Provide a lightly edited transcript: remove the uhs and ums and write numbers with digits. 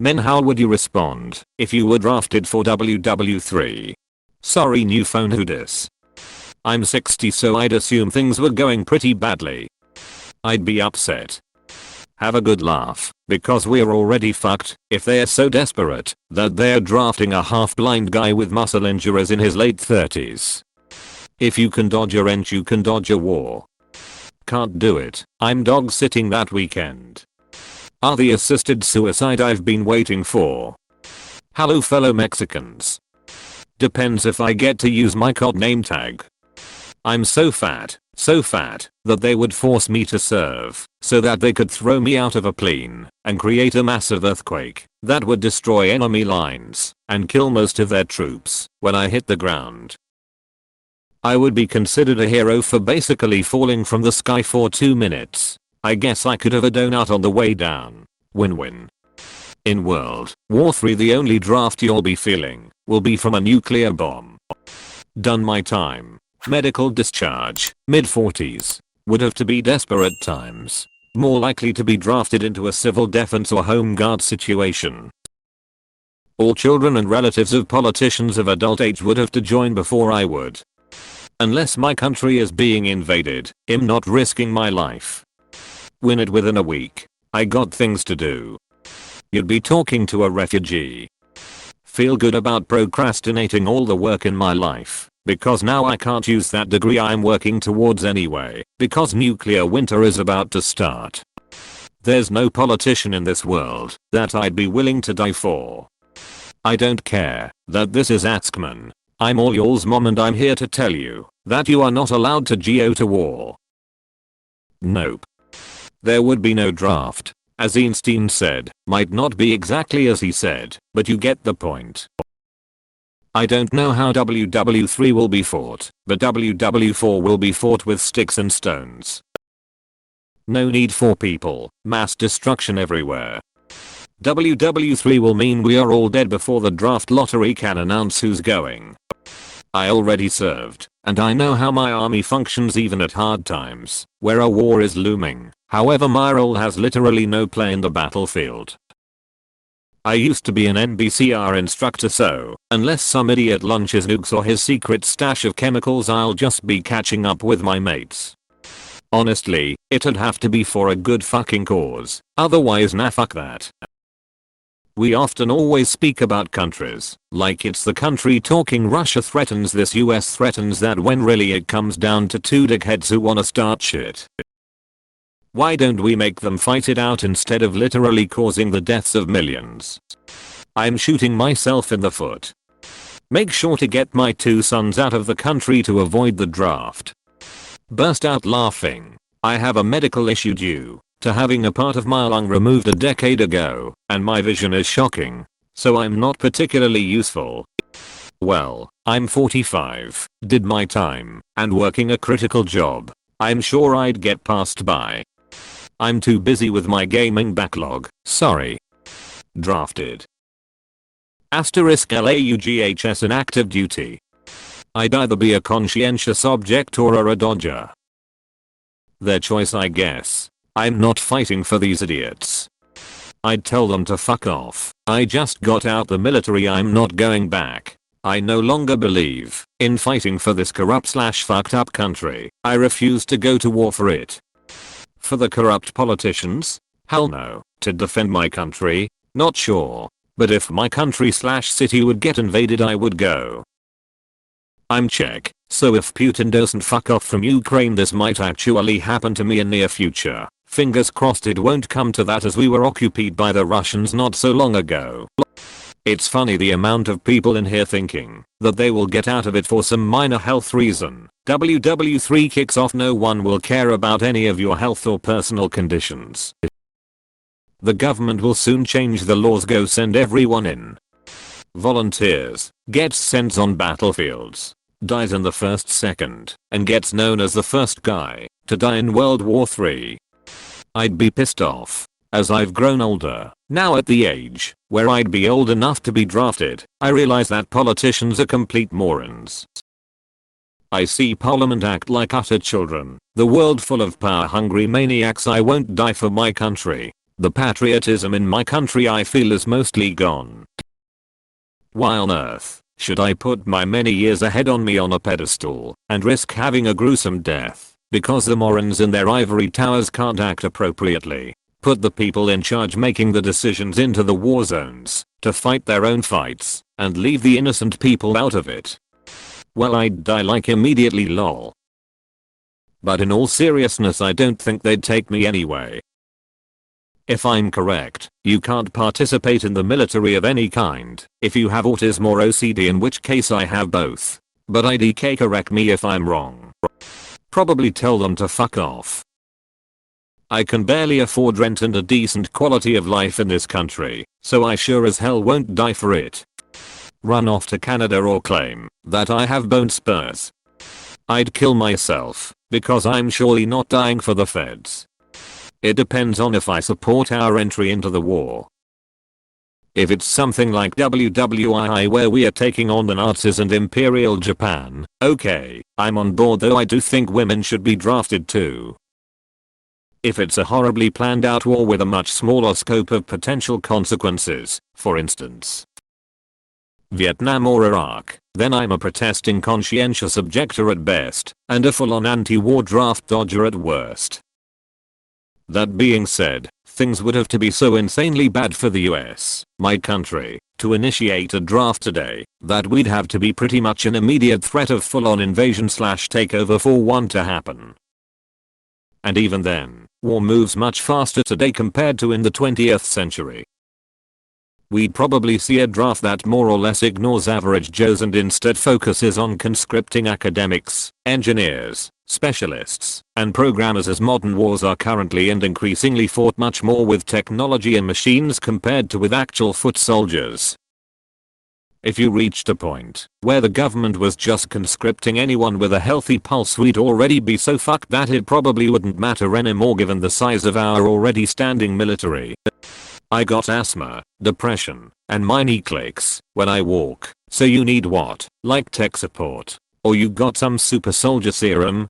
Men, how would you respond if you were drafted for WW3? Sorry, new phone, who dis? I'm 60, so I'd assume things were going pretty badly. I'd be upset. Have a good laugh, because we're already fucked if they're so desperate that they're drafting a half-blind guy with muscle injuries in his late 30s. If you can dodge a wrench, you can dodge a war. Can't do it. I'm dog sitting that weekend. Are the assisted suicide I've been waiting for. Hello fellow Mexicans. Depends if I get to use my cod name tag. I'm so fat that they would force me to serve so that they could throw me out of a plane and create a massive earthquake that would destroy enemy lines and kill most of their troops when I hit the ground. I would be considered a hero for basically falling from the sky for 2 minutes. I guess I could have a donut on the way down. Win-win. In World War 3, the only draft you'll be feeling will be from a nuclear bomb. Done my time. Medical discharge, mid-40s. Would have to be desperate times. More likely to be drafted into a civil defense or home guard situation. All children and relatives of politicians of adult age would have to join before I would. Unless my country is being invaded, I'm not risking my life. Win it within a week. I got things to do. You'd be talking to a refugee. Feel good about procrastinating all the work in my life, because now I can't use that degree I'm working towards anyway, because nuclear winter is about to start. There's no politician in this world that I'd be willing to die for. I don't care that this is AskMen. I'm all yours, mom, and I'm here to tell you that you are not allowed to go to war. Nope. There would be no draft. As Einstein said, might not be exactly as he said, but you get the point. I don't know how WW3 will be fought, but WW4 will be fought with sticks and stones. No need for people, mass destruction everywhere. WW3 will mean we are all dead before the draft lottery can announce who's going. I already served, and I know how my army functions even at hard times, where a war is looming. However, my role has literally no play in the battlefield. I used to be an NBCR instructor, so unless some idiot launches nukes or his secret stash of chemicals, I'll just be catching up with my mates. Honestly, it'd have to be for a good fucking cause, otherwise nah, fuck that. We often always speak about countries, like it's the country talking. Russia threatens this, US threatens that, when really it comes down to two dickheads who wanna start shit. Why don't we make them fight it out instead of literally causing the deaths of millions? I'm shooting myself in the foot. Make sure to get my 2 sons out of the country to avoid the draft. Burst out laughing. I have a medical issue due to having a part of my lung removed a decade ago, and my vision is shocking, so I'm not particularly useful. Well, I'm 45, did my time, and working a critical job. I'm sure I'd get passed by. I'm too busy with my gaming backlog, sorry. Drafted. Asterisk LAUGHS in active duty. I'd either be a conscientious object or a dodger. Their choice, I guess. I'm not fighting for these idiots. I'd tell them to fuck off. I just got out the military, I'm not going back. I no longer believe in fighting for this corrupt / fucked up country. I refuse to go to war for it. For the corrupt politicians? Hell no. To defend my country? Not sure. But if my country / city would get invaded, I would go. I'm Czech, so if Putin doesn't fuck off from Ukraine, this might actually happen to me in near future. Fingers crossed it won't come to that, as we were occupied by the Russians not so long ago. It's funny the amount of people in here thinking that they will get out of it for some minor health reason. WW3 kicks off. No one will care about any of your health or personal conditions. The government will soon change the laws. Go send everyone in. Volunteers, gets sent on battlefields, dies in the first second, and gets known as the first guy to die in World War 3. I'd be pissed off. As I've grown older, now at the age where I'd be old enough to be drafted, I realize that politicians are complete morons. I see Parliament act like utter children, the world full of power-hungry maniacs. I won't die for my country. The patriotism in my country I feel is mostly gone. Why on earth should I put my many years ahead on me on a pedestal and risk having a gruesome death because the morons in their ivory towers can't act appropriately? Put the people in charge making the decisions into the war zones to fight their own fights and leave the innocent people out of it. Well, I'd die like immediately lol. But in all seriousness, I don't think they'd take me anyway. If I'm correct, you can't participate in the military of any kind if you have autism or OCD, in which case I have both. But IDK, correct me if I'm wrong. Probably tell them to fuck off. I can barely afford rent and a decent quality of life in this country, so I sure as hell won't die for it. Run off to Canada or claim that I have bone spurs. I'd kill myself because I'm surely not dying for the feds. It depends on if I support our entry into the war. If it's something like WW3 where we are taking on the Nazis and Imperial Japan, okay, I'm on board, though I do think women should be drafted too. If it's a horribly planned out war with a much smaller scope of potential consequences, for instance Vietnam or Iraq, then I'm a protesting conscientious objector at best, and a full-on anti-war draft dodger at worst. That being said, things would have to be so insanely bad for the US, my country, to initiate a draft today, that we'd have to be pretty much an immediate threat of full-on invasion/takeover for one to happen. And even then, war moves much faster today compared to in the 20th century. We'd probably see a draft that more or less ignores average Joes and instead focuses on conscripting academics, engineers, specialists, and programmers, as modern wars are currently and increasingly fought much more with technology and machines compared to with actual foot soldiers. If you reached a point where the government was just conscripting anyone with a healthy pulse, we'd already be so fucked that it probably wouldn't matter anymore given the size of our already standing military. I got asthma, depression, and my knee clicks when I walk, so you need what? Like tech support? Or you got some super soldier serum?